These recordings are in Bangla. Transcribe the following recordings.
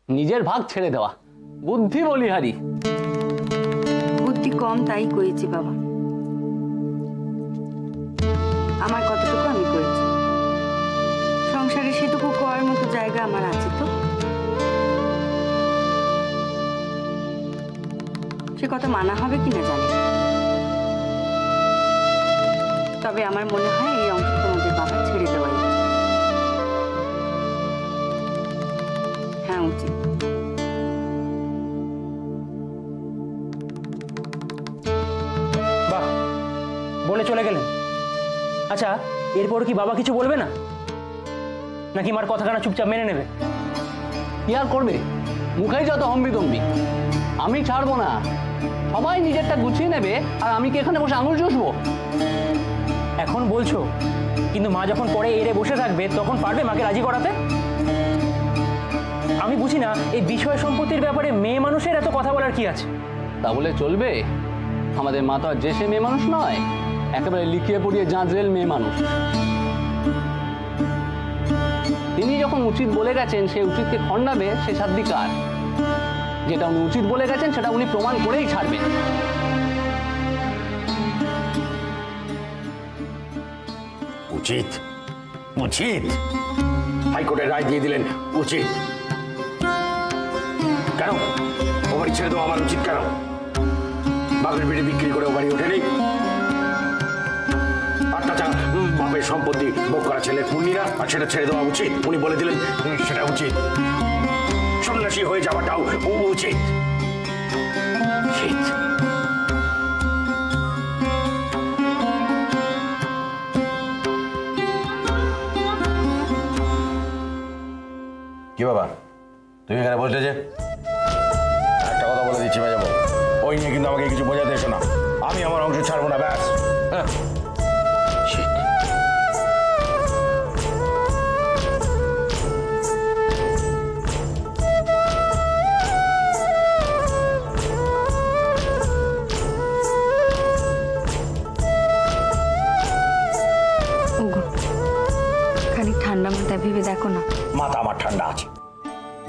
নিজের ভাগ ছেড়ে দেওয়া বুদ্ধি বলিহারি। বুদ্ধি কম তাই করেছি বাবা, আমার কতটুকু আমি করেছি, সংসারে সেটুকু করার মতো জায়গা আমার আছে তো। সে কথা মানা হবে কিনা জানি, তবে আমার মনে হয় এই অংশ তোমাদের বাবা ছেড়ে দেওয়াই উচিত। হ্যাঁ উচিত। বাহ, বলে চলে গেলেন। আচ্ছা, এরপর কি বাবা কিছু বলবে না, নাকি মার কথাখানা চুপচাপ মেনে নেবে? কি আর করবে, মুখেই যত হম্বিতম্বি। আমি ছাড়বো না, সবাই নিজেরটা গুছিয়ে নেবে, আর আমি কি এখানে বসে আঙুল চুষবো? এখন বলছো, কিন্তু মা যখন পরে এড়ে বসে থাকবে তখন পারবে মাকে রাজি করাতে? আমি বুঝি না এই বিষয় সম্পত্তির ব্যাপারে মেয়ে মানুষের এত কথা বলার কি আছে। তা বলে চলবে? আমাদের মা তো আর যে সে মেয়ে মানুষ নয়, একেবারে লিখিয়ে পড়িয়ে জাঁজরেল মেয়ে মানুষ। তিনি যখন উচিত বলে গেছেন, সে উচিতকে খণ্ডাবে সে সাধ্য কার? যেটা উনি উচিত বলে গেছেন সেটা উনি প্রমাণ করেই ছাড়বেন। উচিত উচিত হাইকোর্টের রায় দিয়ে দিলেন উচিত কেন? ও বাড়ি ছেড়ে দেওয়া আমার উচিত কেন? বাপের বেড়ে বিক্রি করে ও বাড়ি ওঠেনি, আর তাছাড়া বাপের সম্পত্তি ভোগ করা ছেলের পূর্ণিরা, আর সেটা ছেড়ে দেওয়া উচিত। উনি বলে দিলেন সেটা উচিত। সন্ন্যাসী হয়ে যাওয়াটাও উচিত। উচিত। কি বাবা, তুমি এখানে বসলে যে? একটা কথা বলে দিচ্ছি যাবো, ওই নিয়ে কিন্তু আমাকে কিছু বোঝাতে এসো না। আমি আমার অংশ ছাড়বো না, ব্যাস। খানিক ঠান্ডা মাথায় ভেবে দেখো না। মাথা আমার ঠান্ডা আছে,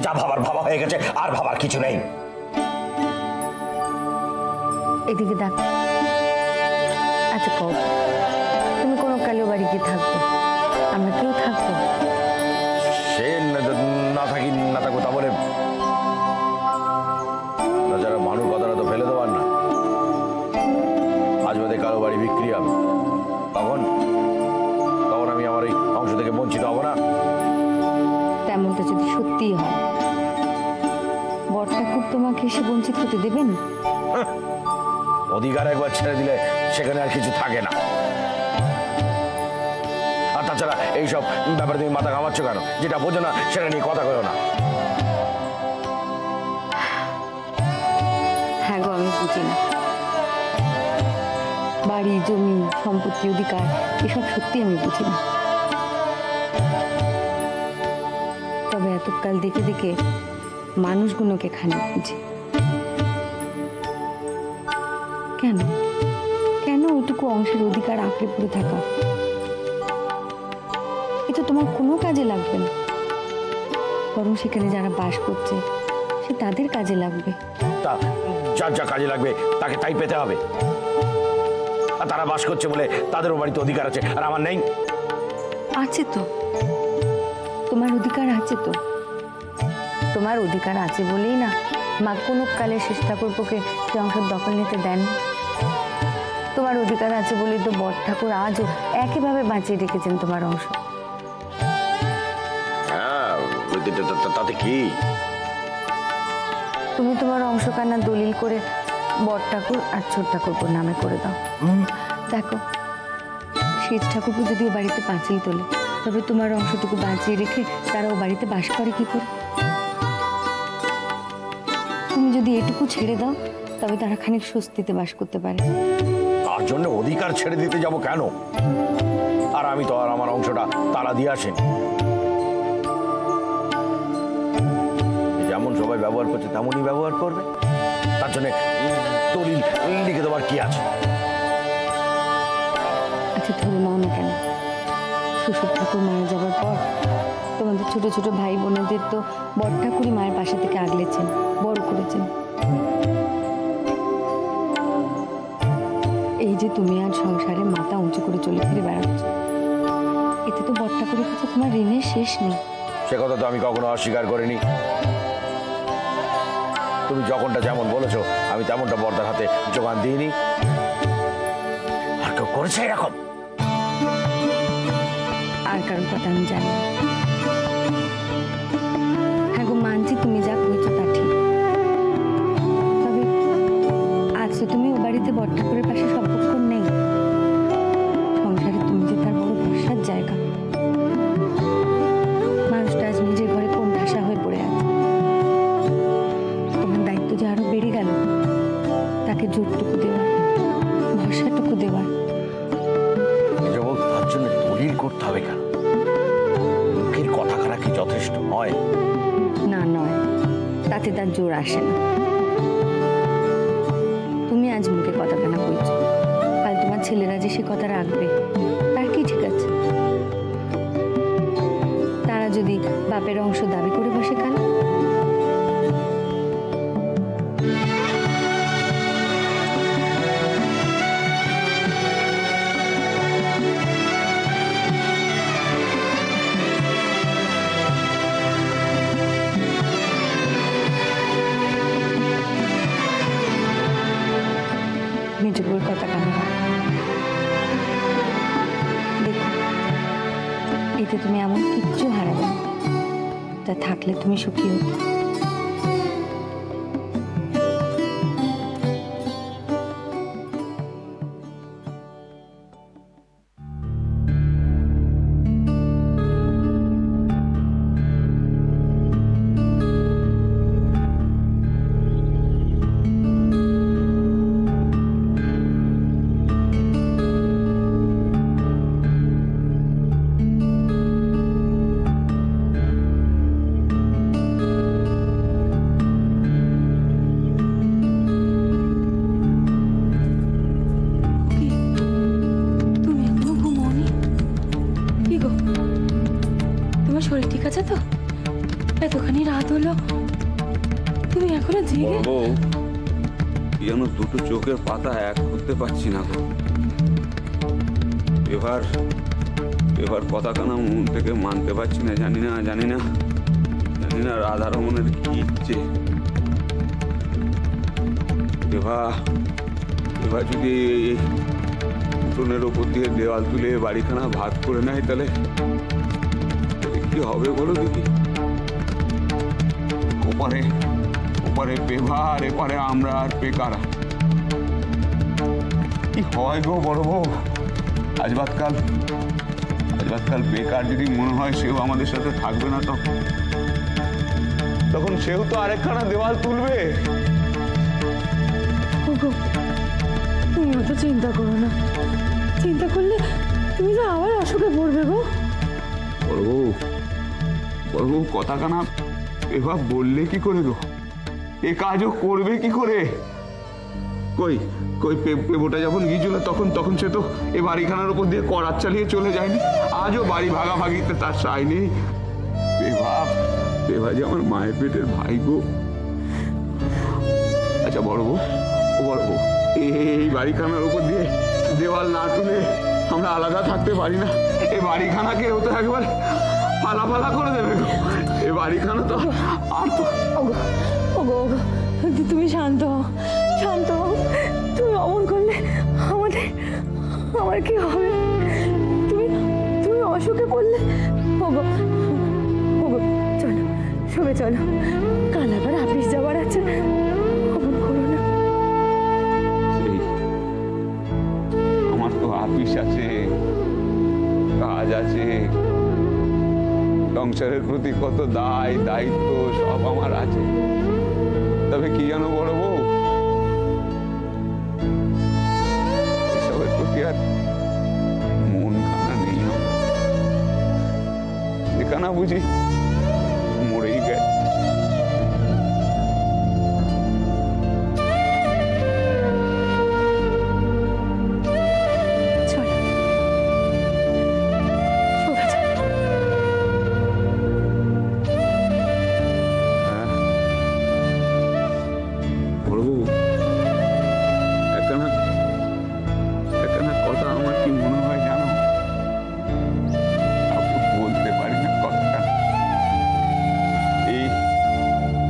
যা ভাবার ভাবা হয়ে গেছে, আর ভাবার কিছু নেই। এদিকে দেখো। আচ্ছা কও, তুমি কোনো কালো বাড়ি গিয়ে থাকবে, আমরা কেউ থাকবো? সে না থাকি না থাকবো তা বলে যারা মানুষ কথাটা তো ফেলে দেওয়ার না। আজ বাদে কারো বাড়ি বিক্রি হবে, তখন তখন আমি আমার এই অংশ থেকে বঞ্চিত হব না? তেমনটা যদি সত্যিই হয়, বড় ঠাকুর তোমাকে এসে বঞ্চিত হতে দেবেন? অধিকার একবার ছেড়ে দিলে সেখানে আর কিছু থাকে না। আর তাছাড়া এইসব ব্যাপারে তুমি মাথা ঘামাচ্ছ কেন? যেটা বোঝো না সেটা নিয়ে কথা কইও না। হ্যাঁ গো, আমি বুঝি না। বাড়ি, জমি, সম্পত্তি, অধিকার এসব সত্যি আমি বুঝি না। তবে এতকাল দেখে দেখে মানুষগুলোকে খানিক বুঝি। কেন কেন ওইটুকু অংশের অধিকার আঁকড়ে পড়ে থাকা? এটা তোমার কোনো কাজে লাগবে না, বরং সেখানে যারা বাস করছে সে তাদের কাজে লাগবে। তা যার যা কাজে লাগবে তাকে তাই পেতে হবে। আর তারা বাস করছে বলে তাদেরও বাড়িতে অধিকার আছে, আর আমার নেই? আছে তো, তোমার অধিকার আছে তো। তোমার অধিকার আছে বলেই না মা কোনো কালে শেষ ঠাকুরপোকে সে অংশ দখল নিতে দেন। তোমার অধিকার আছে বলেই তো বড় ঠাকুর আজও একইভাবে বাঁচিয়ে রেখেছেন তোমার অংশ। হ্যাঁ, তাতে কি? তুমি তোমার অংশ কান্না দলিল করে বড় ঠাকুর আর ছোট ঠাকুরপুর নামে করে দাও। দেখো, শেষ ঠাকুরপু যদিও বাড়িতে পাঁচিল তোলে, তবে তোমার অংশটুকু বাঁচিয়ে রেখে তারা ও বাড়িতে বাস করে কি করে? তুমি যদি এটুকু ছেড়ে দাও, তবে তারা খানিক স্বস্তিতে বাস করতে পারে। তার জন্য অধিকার ছেড়ে দিতে যাব কেন? আর আমি তো আর আমার অংশটা তালা দিয়ে আসেনি। যেমন সবাই ব্যবহার করছে তেমনই ব্যবহার করবে। তার জন্য দলিল লিখে দেওয়ার কি আছে? আচ্ছা ধরে নাও না কেন, শ্বশুর ঠাকুর মারা যাবার পর তোমাদের ছোট ছোট ভাই বোনেদের তো বড় ঠাকুরই মায়ের পাশে থেকে আগলেছেন, বড় করেছেন। এই যে তুমি আর সংসারে মাথা উঁচু করে চলে ফিরে বেড়াচ্ছ, এতে তো বড় ঠাকুরের কাছে তোমার ঋণের শেষ নেই। সে কথা তো আমি কখনো অস্বীকার করিনি। তুমি যখনটা যেমন বলেছো আমি তেমনটা বর্দার হাতে জোগান দিইনি। আর কেউ করেছে এরকম? আর কারোর কথা আমি জানি না। হ্যাঁ গো, মানছি তুমি যা কইছো তা ঠিক। তবে আজ তো তুমি ও বাড়িতে বড় ঠাকুরের পাশে সর্বক্ষণ নেই। সংসারে তুমি যে তার বড় ভরসার জায়গা। মানুষটা আজ নিজের ঘরে কোন ভাষা হয়ে পড়ে আছে। তোমার দায়িত্ব যে আরো বেড়ে গেল, তাকে জোরটুকু দেওয়ার, ভরসাটুকু দেওয়ার। তার জন্য দলিল করতে হবে কেন? মুখের কথা খারাপ কি যথেষ্ট নয়? না, নয়, তাতে তার জোর আসে না। তুমি আজ মুখে কথা কেনা কইছো, কাল তোমার ছেলেরা যে সে কথা রাখবে তার কি ঠিক আছে? তারা যদি বাপের অংশ দাবি করে বসে কাল, নিজের কথা কেন? দেখো, এতে তুমি এমন কিচ্ছু হারাবে না যা থাকলে তুমি সুখী হতে। শরীর ঠিক আছে তো? এতখানি রাত হলো, তুমি এখনো জেগে? যেন দুটো চোখের পাতা এক করতে পারছি না গো। এবার পতাকানা মন থেকে মানতে পারছি না। জানি না রাধারমণের কি ইচ্ছে। এবার যদি উঠোনের ওপর দিয়ে দেওয়াল তুলে বাড়িখানা ভাগ করে নেয় তাহলে কি হবে বলো দেখি? ওপারে পেভা আর এপারে আমরা আর পেকারা। কি হয় গো বড় বউ? আজ বাদকাল বেকার যদি মনে হয় সেও আমাদের সাথে থাকবে না, তখন সেও তো আরেকখানা দেওয়াল তুলবে। তুমি অত চিন্তা করো না। চিন্তা করলে তুমি যে আবার অসুখে পড়বে গো। বড় বউ কথা কানা এবার বললে কি করে গো? এ কাজও করবে কি করে? কই পেবোটা যখন গিয়েছিল তখন সে তো এ বাড়িখানার উপর দিয়ে করাত চালিয়ে চলে যায়নি। আজও বাড়ি ভাগাভাগিতে তার সাই নেই। পেভা যে আমার মায়ের পেটের ভাই গো। আচ্ছা বড় বউ এই বাড়িখানার উপর দিয়ে দেওয়াল না তুলে আমরা আলাদা থাকতে পারি না। এই বাড়িখানাকে হতে একবারে ফালা করে দেবে গো। এই বাড়িখানা তো আর তো। ওগো তুমি শান্ত হও। তুমি অমন করলে আমার কি হবে? তুমি অসুখে পড়লে। ওগো চলো কাল আবার অফিস যাওয়ার আছে। অমন করো না। আমার তো অফিস আছে, কাজ আছে, সংসারের প্রতি কত দায়িত্ব সব আমার আছে। তবে কি জানো বড় বউ, এসবের প্রতি আর মন খানা নেই। এখানা বুঝি মরেই গেছে।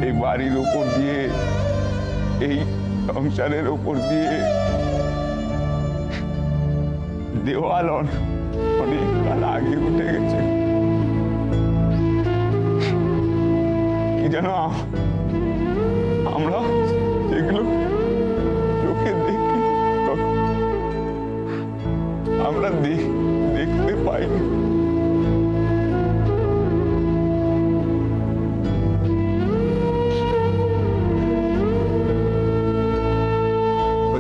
এই বাড়ির উপর দিয়ে, এই সংসারের উপর দিয়ে দেওয়াল অনেক কাল আগে উঠে গেছে। কি যেন আমরা যেগুলো চোখে দেখি আমরা দেখতে পাইনি।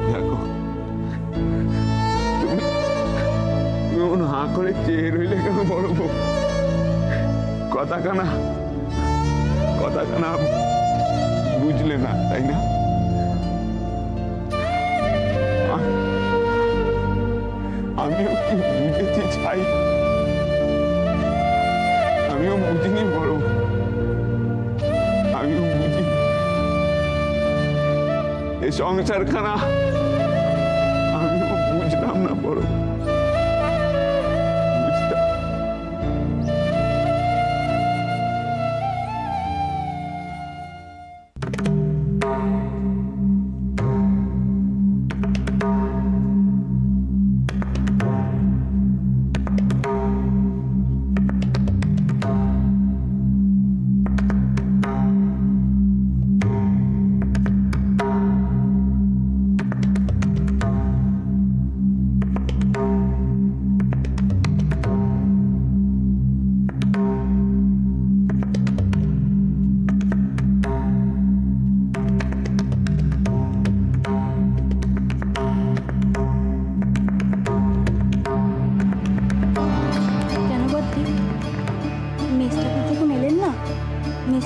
দেখো তুমি হা করে চেয়ে রইলে কেন বড় বউ? কথাখানা বুঝলে না, তাই না? আমিও কি বুঝেছি চাই? আমিও বুঝিনি বড়, আমিও বুঝিনি এ সংসারখানা, আমিও বুঝলাম না বড়।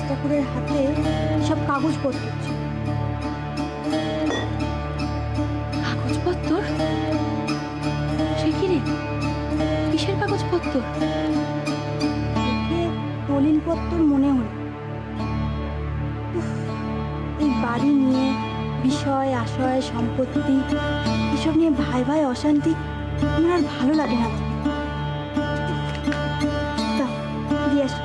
ঠাকুরের হাতে সব কাগজপত্র। কাগজপত্র? সে কি রে? কিসের কাগজপত্র? দলিলপত্র মনে হল। এই বাড়ি নিয়ে বিষয় আশয় সম্পত্তি এসব নিয়ে ভাই ভাই অশান্তি আমার আর ভালো লাগে না। দিয়ে আস।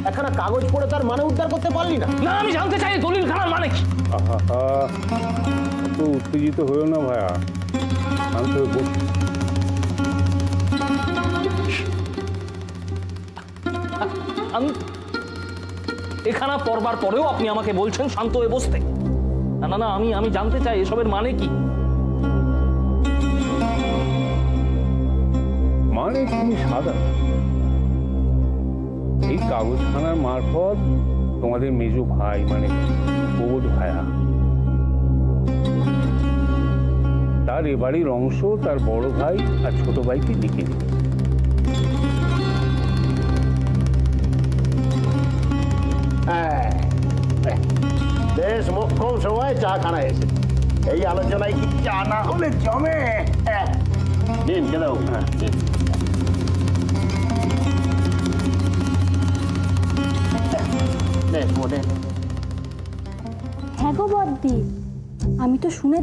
একখানা কাগজ পড়ে তার মানে উদ্ধার করতে পারলি না? না, আমি জানতে চাই দলিল খানার মানে কি। তো উত্তেজিত হয়েও না ভাইয়া, শান্ত হয়ে বস। এখানা পড়বার পরেও আপনি আমাকে বলছেন শান্ত হয়ে বসতে? না না না, আমি জানতে চাই এসবের মানে কি। মানে খুবই সাদা। এই কাগজখানার মারফত তোমাদের মেজো ভাই মানে প্রবোধ ভাইয়া তার এ বাড়ির অংশ তার বড় ভাই আর ছোট ভাইকে লিখে দিবে। বেশ মোক্ষম সময় চা খানা এসে এই আলোচনায় কি চা না হলে জমে। দিন কেন হ্যাঁ গো বদ্দি, আমি তো শুনে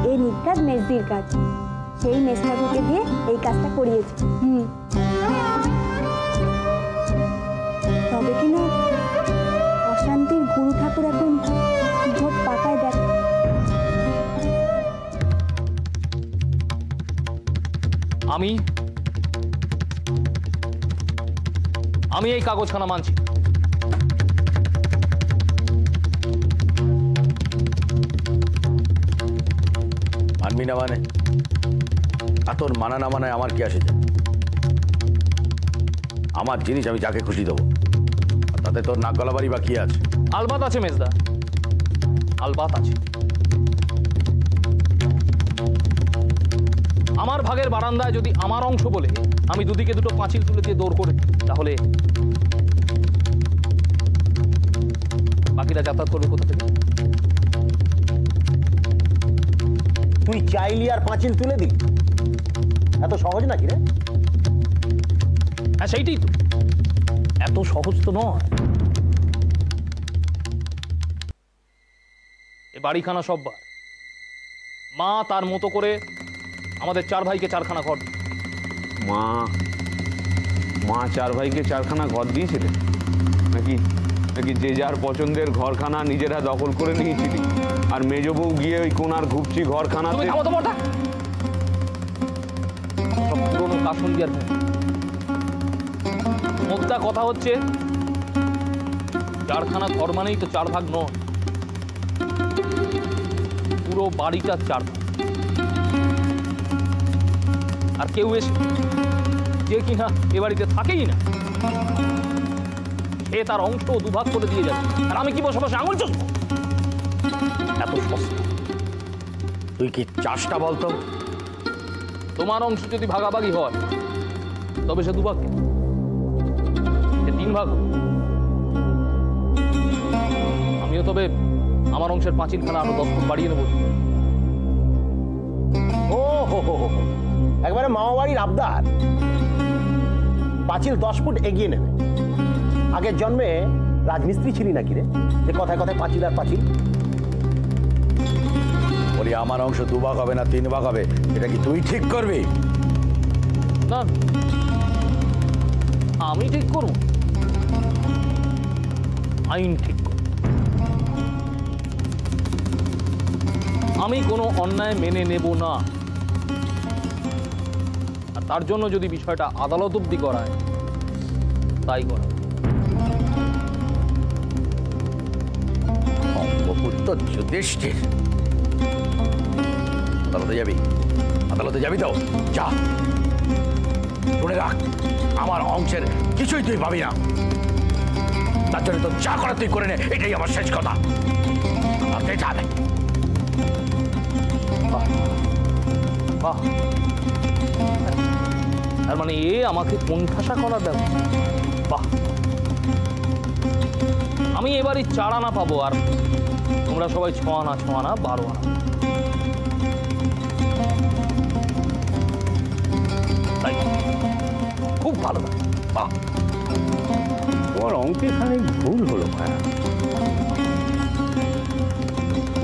এই নিকাজ মেজদির কাজ, সেই মেজ ঠাকুরকে দিয়ে এই কাজটা করিয়েছে। তবে কিনা অশান্তির গুরু ঠাকুর এখন ভোট পাকায় দেখ। আমি এই কাগজখানা মানছি। মানবি না মানে? আর তোর মানা না মানায় আমার কি আসে যায়? আমার জিনিস আমি যাকে খুশি দেবো, আর তাতে তোর নাক গলাবাড়ি বা কি আছে? আলবাত আছে মেজদা, আলবাত আছে। আমার ভাগের বারান্দায় যদি আমার অংশ বলে আমি দুদিকে দুটো পাঁচিল তুলে দিয়ে দৌড় করে, তাহলে বাকিরা যাতায়াত করবে কোথা থেকে? তুই চাইলি আর পাঁচিল তুলে দিলি? এত সহজ নাকি রে? হ্যাঁ সেইটাই তো, এত সহজ তো নয়। এ বাড়িখানা সববার মা তার মতো করে আমাদের 4 ভাইকে 4খানা ঘর। মা মা 4 ভাইকে 4খানা ঘর দিয়েছিলেন নাকি? নাকি যে যার পছন্দের ঘরখানা নিজেরা দখল করে নিয়েছিলি, আর মেজ বউ গিয়ে ওই কোনার ঘুপচি ঘরখানা? তুমি থামো তো মোটা, সব পুরনো কাশন দিয়ার মোদ্দা কথা হচ্ছে 4খানা ঘর মানেই তো 4 ভাগ নয়, পুরো বাড়িটা 4 ভাগ। আর কেউ এসে যে কিনা এ বাড়িতে থাকেই না, সে তার অংশ 2 ভাগ করে দিয়ে যাবে, আর আমি কি বসে বসে আঙুল চষবো? এত সস্তা। তুই কি চাষটা বলতো? তোমার অংশ যদি ভাগাভাগি হয় তবে সে 2 ভাগ, সে 3 ভাগ। আমিও তবে আমার অংশের পাঁচিলখানা আরো 10 ফুট বাড়িয়ে নেব। ও হো হো হো, একবারে মামাবাড়ির আবদার। পাঁচিল 10 ফুট এগিয়ে নেবে। আগের জন্মে রাজমিস্ত্রি ছিলি নাকি রে, যে কথায় কথায় পাঁচিল আর পাঁচিল? বলি আমার অংশ 2 ভাগ হবে না 3 ভাগ হবে, এটা কি তুই ঠিক করবি? না, আমি ঠিক করব, আইন ঠিক করব। আমি কোনো অন্যায় মেনে নেব না, আর তার জন্য যদি বিষয়টা আদালত অবধি করায় তাই করা। পুত্র যুধিষ্ঠির, আদালতে যাবি? আদালতে যাবি তো যা, শুনে রাখ, আমার অংশের কিছুই তুই পাবি না। তার জন্য তো যা করা তুই করে নে, এটাই আমার শেষ কথা। যাবে তার মানে এ আমাকে কোণঠাসা করা দেব? বাহ, আমি এবারই 4 আনা পাবো, আর তোমরা সবাই 6 আনা 12 আনা। তাই খুব ভালো লাগে। বাহ, তোমার অঙ্কে খানিক ভুল হলো ভাইয়া।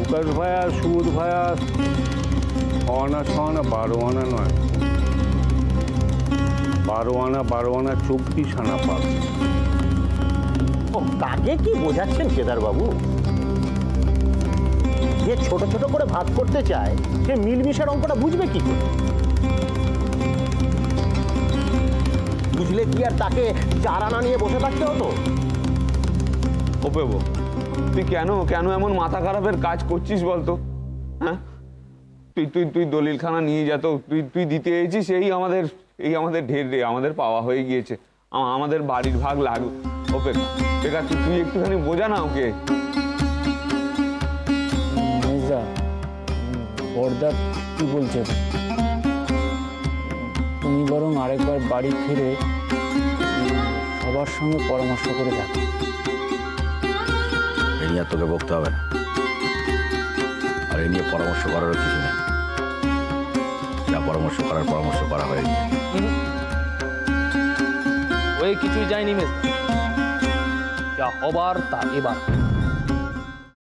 উকাশ ভাইয়া, সুবোধ ভাইয়া 6 আনা 12 আনা নয়, 12 আনা 24 আনা পাবে। ও, কাকে কি বোঝাচ্ছেন কেদারবাবু? যে ছোট ছোট করে ভাগ করতে চায় সে মিলমিশের অঙ্কটা বুঝবে কি করে? বুঝলে কি আর তাকে 4 আনা নিয়ে বসে থাকতে হতো? ওপে বউ, তুই কেন কেন এমন মাথা খারাপের কাজ করছিস বলতো? হ্যাঁ, তুই দলিলখানা নিয়ে যেত, তুই দিতে এসেছিস, এই আমাদের ঢের রে, আমাদের পাওয়া হয়ে গিয়েছে, আমাদের বাড়ির ভাগ লাগবে। ওপেকা তুই একটুখানি বোঝা না ওকে। বড়দা কি বলছে, তুমি বরং আরেকবার বাড়ি ফিরে সবার সঙ্গে পরামর্শ করে দেখো। এ নিয়ে তোকে বকতে হবে না, আর এ নিয়ে পরামর্শ করারও কিছু নেই। যা পরামর্শ করা হয়ে গেছে। ওই কিছুই যায়নি মেস, যা হবার তা এবার।